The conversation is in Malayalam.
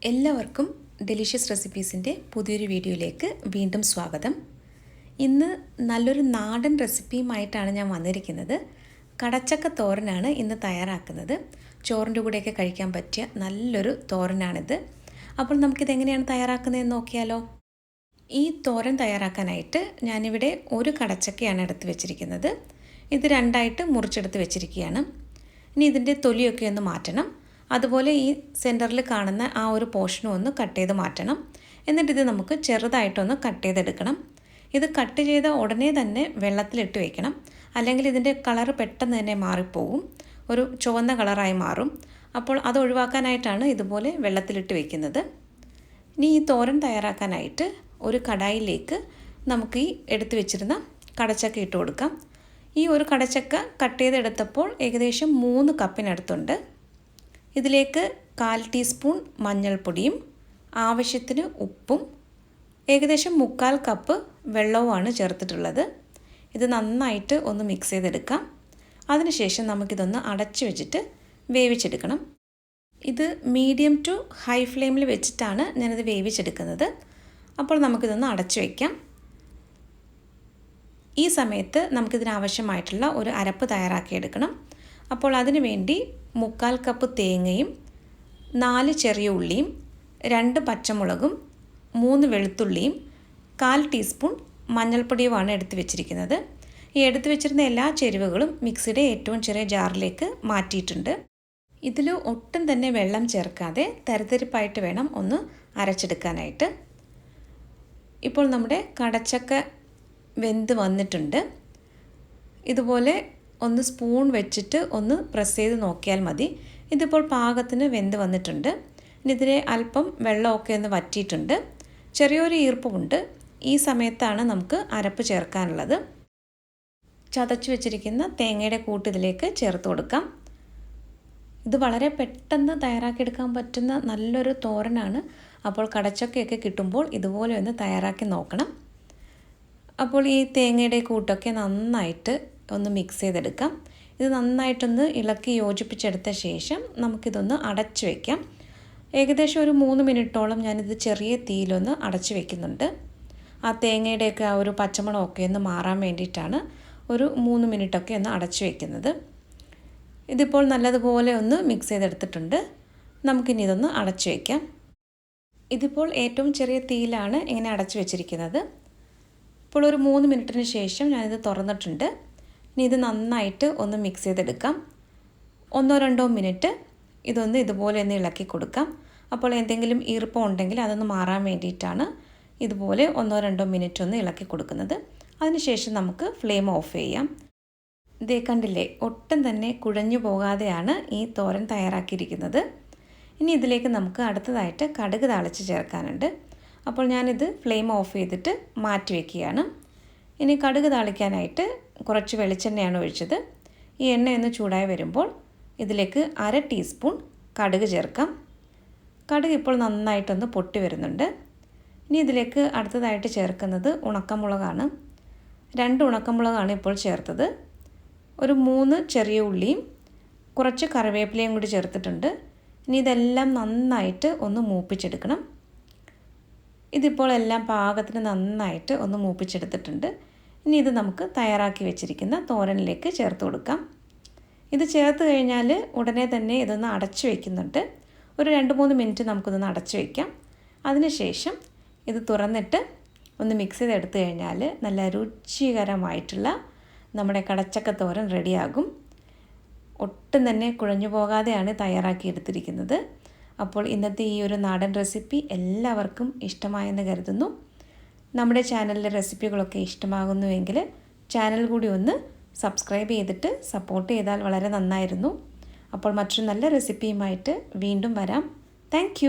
എല്ലാവർക്കും ഡെലിഷ്യസ് റെസിപ്പീസിൻ്റെ പുതിയൊരു വീഡിയോയിലേക്ക് വീണ്ടും സ്വാഗതം. ഇന്ന് നല്ലൊരു നാടൻ റെസിപ്പിയുമായിട്ടാണ് ഞാൻ വന്നിരിക്കുന്നത്. കടച്ചക്ക തോരനാണ് ഇന്ന് തയ്യാറാക്കുന്നത്. ചോറിൻ്റെ കൂടെയൊക്കെ കഴിക്കാൻ പറ്റിയ നല്ലൊരു തോരനാണിത്. അപ്പോൾ നമുക്കിതെങ്ങനെയാണ് തയ്യാറാക്കുന്നതെന്ന് നോക്കിയാലോ. ഈ തോരൻ തയ്യാറാക്കാനായിട്ട് ഞാനിവിടെ ഒരു കടച്ചക്കയാണ് എടുത്ത് വെച്ചിരിക്കുന്നത്. ഇത് രണ്ടായിട്ട് മുറിച്ചെടുത്ത് വെച്ചിരിക്കുകയാണ്. ഇനി ഇതിൻ്റെ തൊലിയൊക്കെ ഒന്ന് മാറ്റണം. അതുപോലെ ഈ സെൻറ്ററിൽ കാണുന്ന ആ ഒരു പോർഷനും ഒന്ന് കട്ട് ചെയ്ത് മാറ്റണം. എന്നിട്ട് ഇത് നമുക്ക് ചെറുതായിട്ടൊന്ന് കട്ട് ചെയ്തെടുക്കണം. ഇത് കട്ട് ചെയ്ത ഉടനെ തന്നെ വെള്ളത്തിലിട്ട് വയ്ക്കണം, അല്ലെങ്കിൽ ഇതിൻ്റെ കളറ് പെട്ടെന്ന് തന്നെ മാറിപ്പോകും, ഒരു ചുവന്ന കളറായി മാറും. അപ്പോൾ അത് ഒഴിവാക്കാനായിട്ടാണ് ഇതുപോലെ വെള്ളത്തിലിട്ട് വയ്ക്കുന്നത്. ഇനി ഈ തോരൻ തയ്യാറാക്കാനായിട്ട് ഒരു കടായിലേക്ക് നമുക്ക് ഈ എടുത്തു വെച്ചിരുന്ന കടച്ചക്ക ഇട്ട് കൊടുക്കാം. ഈ ഒരു കടച്ചക്ക കട്ട് ചെയ്തെടുത്തപ്പോൾ ഏകദേശം 3 കപ്പിനടുത്തുണ്ട്. ഇതിലേക്ക് 1/4 ടീസ്പൂൺ മഞ്ഞൾപ്പൊടിയും ആവശ്യത്തിന് ഉപ്പും ഏകദേശം 3/4 കപ്പ് വെള്ളവുമാണ് ചേർത്തിട്ടുള്ളത്. ഇത് നന്നായിട്ട് ഒന്ന് മിക്സ് ചെയ്തെടുക്കാം. അതിനുശേഷം നമുക്കിതൊന്ന് അടച്ചു വെച്ചിട്ട് വേവിച്ചെടുക്കണം. ഇത് മീഡിയം ടു ഹൈ ഫ്ലെയിമിൽ വെച്ചിട്ടാണ് ഞാനിത് വേവിച്ചെടുക്കുന്നത്. അപ്പോൾ നമുക്കിതൊന്ന് അടച്ചു വയ്ക്കാം. ഈ സമയത്ത് നമുക്കിതിനാവശ്യമായിട്ടുള്ള ഒരു അരപ്പ് തയ്യാറാക്കിയെടുക്കണം. അപ്പോൾ അതിനു വേണ്ടി 3/4 കപ്പ് തേങ്ങയും 4 ചെറിയ ഉള്ളിയും 2 പച്ചമുളകും 3 വെളുത്തുള്ളിയും 1/4 ടീസ്പൂൺ മഞ്ഞൾപ്പൊടിയുമാണ് എടുത്തു വെച്ചിരിക്കുന്നത്. ഈ എടുത്തു വെച്ചിരുന്ന എല്ലാ ചേരുവകളും മിക്സിയുടെ ഏറ്റവും ചെറിയ ജാറിലേക്ക് മാറ്റിയിട്ടുണ്ട്. ഇതിൽ ഒട്ടും തന്നെ വെള്ളം ചേർക്കാതെ തരിതരിപ്പായിട്ട് വേണം ഒന്ന് അരച്ചെടുക്കാനായിട്ട്. ഇപ്പോൾ നമ്മുടെ കടച്ചക്ക വെന്ത് വന്നിട്ടുണ്ട്. ഇതുപോലെ ഒന്ന് സ്പൂൺ വെച്ചിട്ട് ഒന്ന് പ്രസ് ചെയ്ത് നോക്കിയാൽ മതി. ഇതിപ്പോൾ പാകത്തിന് വെന്ത് വന്നിട്ടുണ്ട്. ഇനി ഇതിലെ അല്പം വെള്ളമൊക്കെ ഒന്ന് വറ്റിയിട്ടുണ്ട്, ചെറിയൊരു ഈർപ്പമുണ്ട്. ഈ സമയത്താണ് നമുക്ക് അരപ്പ് ചേർക്കാനുള്ളത്. ചതച്ച് വെച്ചിരിക്കുന്ന തേങ്ങയുടെ കൂട്ട് ഇതിലേക്ക് ചേർത്ത് കൊടുക്കാം. ഇത് വളരെ പെട്ടെന്ന് തയ്യാറാക്കിയെടുക്കാൻ പറ്റുന്ന നല്ലൊരു തോരനാണ്. അപ്പോൾ കടച്ചക്കയൊക്കെ കിട്ടുമ്പോൾ ഇതുപോലെ ഒന്ന് തയ്യാറാക്കി നോക്കണം. അപ്പോൾ ഈ തേങ്ങയുടെ കൂട്ടൊക്കെ നന്നായിട്ട് ഒന്ന് മിക്സ് ചെയ്തെടുക്കാം. ഇത് നന്നായിട്ടൊന്ന് ഇളക്കി യോജിപ്പിച്ചെടുത്ത ശേഷം നമുക്കിതൊന്ന് അടച്ചു വയ്ക്കാം. ഏകദേശം ഒരു 3 മിനിറ്റോളം ഞാനിത് ചെറിയ തീയിലൊന്ന് അടച്ചു വയ്ക്കുന്നുണ്ട്. ആ തേങ്ങയുടെയൊക്കെ ആ ഒരു പച്ചമണമൊക്കെ ഒന്ന് മാറാൻ വേണ്ടിയിട്ടാണ് ഒരു 3 മിനിറ്റൊക്കെ ഒന്ന് അടച്ചു വയ്ക്കുന്നത്. ഇതിപ്പോൾ നല്ലതുപോലെ ഒന്ന് മിക്സ് ചെയ്തെടുത്തിട്ടുണ്ട്. നമുക്കിനി ഇതൊന്ന് അടച്ചു വയ്ക്കാം. ഇതിപ്പോൾ ഏറ്റവും ചെറിയ തീയിലാണ് ഇങ്ങനെ അടച്ചു വെച്ചിരിക്കുന്നത്. ഇപ്പോൾ ഒരു 3 മിനിറ്റിന് ശേഷം ഞാനിത് തുറന്നിട്ടുണ്ട്. ഇനി ഇത് നന്നായിട്ട് ഒന്ന് മിക്സ് ചെയ്തെടുക്കാം. 1-2 മിനിറ്റ് ഇതൊന്ന് ഇതുപോലെ ഒന്ന് ഇളക്കി കൊടുക്കാം. അപ്പോൾ എന്തെങ്കിലും ഈർപ്പം ഉണ്ടെങ്കിൽ അതൊന്ന് മാറാൻ വേണ്ടിയിട്ടാണ് ഇതുപോലെ 1-2 മിനിറ്റ് ഒന്ന് ഇളക്കി കൊടുക്കുന്നത്. അതിനുശേഷം നമുക്ക് ഫ്ലെയിം ഓഫ് ചെയ്യാം. ഇതേ കണ്ടില്ലേ, ഒട്ടും തന്നെ കുഴഞ്ഞു പോകാതെയാണ് ഈ തോരൻ തയ്യാറാക്കിയിരിക്കുന്നത്. ഇനി ഇതിലേക്ക് നമുക്ക് അടുത്തതായിട്ട് കടുക് താളിച്ച് ചേർക്കാനുണ്ട്. അപ്പോൾ ഞാനിത് ഫ്ലെയിം ഓഫ് ചെയ്തിട്ട് മാറ്റി വയ്ക്കുകയാണ്. ഇനി കടുക് താളിക്കാനായിട്ട് കുറച്ച് വെളിച്ചെണ്ണയാണ് ഒഴിച്ചത്. ഈ എണ്ണയൊന്ന് ചൂടായി വരുമ്പോൾ ഇതിലേക്ക് 1/2 ടീസ്പൂൺ കടുക് ചേർക്കാം. കടുക് ഇപ്പോൾ നന്നായിട്ടൊന്ന് പൊട്ടി വരുന്നുണ്ട്. ഇനി ഇതിലേക്ക് അടുത്തതായിട്ട് ചേർക്കുന്നത് ഉണക്കമുളകാണ്. 2 ഉണക്കമുളകാണ് ഇപ്പോൾ ചേർത്തത്. ഒരു 3 ചെറിയ ഉള്ളിയും കുറച്ച് കറിവേപ്പിലയും കൂടി ചേർത്തിട്ടുണ്ട്. ഇനി ഇതെല്ലാം നന്നായിട്ട് ഒന്ന് മൂപ്പിച്ചെടുക്കണം. ഇതിപ്പോൾ എല്ലാം പാകത്തിന് നന്നായിട്ട് ഒന്ന് മൂപ്പിച്ചെടുത്തിട്ടുണ്ട്. ഇനി ഇത് നമുക്ക് തയ്യാറാക്കി വെച്ചിരിക്കുന്ന തോരനിലേക്ക് ചേർത്ത് കൊടുക്കാം. ഇത് ചേർത്ത് കഴിഞ്ഞാൽ ഉടനെ തന്നെ ഇതൊന്ന് അടച്ചു വയ്ക്കുന്നുണ്ട്. ഒരു 2-3 മിനിറ്റ് നമുക്കിതൊന്ന് അടച്ചു വയ്ക്കാം. അതിനുശേഷം ഇത് തുറന്നിട്ട് ഒന്ന് മിക്സ് ചെയ്തെടുത്ത് കഴിഞ്ഞാൽ നല്ല രുചികരമായിട്ടുള്ള നമ്മുടെ കടച്ചക്ക തോരൻ റെഡിയാകും. ഒട്ടും തന്നെ കുഴഞ്ഞു പോകാതെയാണ് തയ്യാറാക്കിയെടുത്തിരിക്കുന്നത്. അപ്പോൾ ഇന്നത്തെ ഈ ഒരു നാടൻ റെസിപ്പി എല്ലാവർക്കും ഇഷ്ടമായെന്ന് കരുതുന്നു. നമ്മുടെ ചാനലിലെ റെസിപ്പികളൊക്കെ ഇഷ്ടമാകുന്നുവെങ്കിൽ ചാനൽ കൂടി ഒന്ന് സബ്സ്ക്രൈബ് ചെയ്തിട്ട് സപ്പോർട്ട് ചെയ്താൽ വളരെ നന്നായിരുന്നു. അപ്പോൾ മറ്റൊരു നല്ല റെസിപ്പിയുമായിട്ട് വീണ്ടും വരാം. താങ്ക്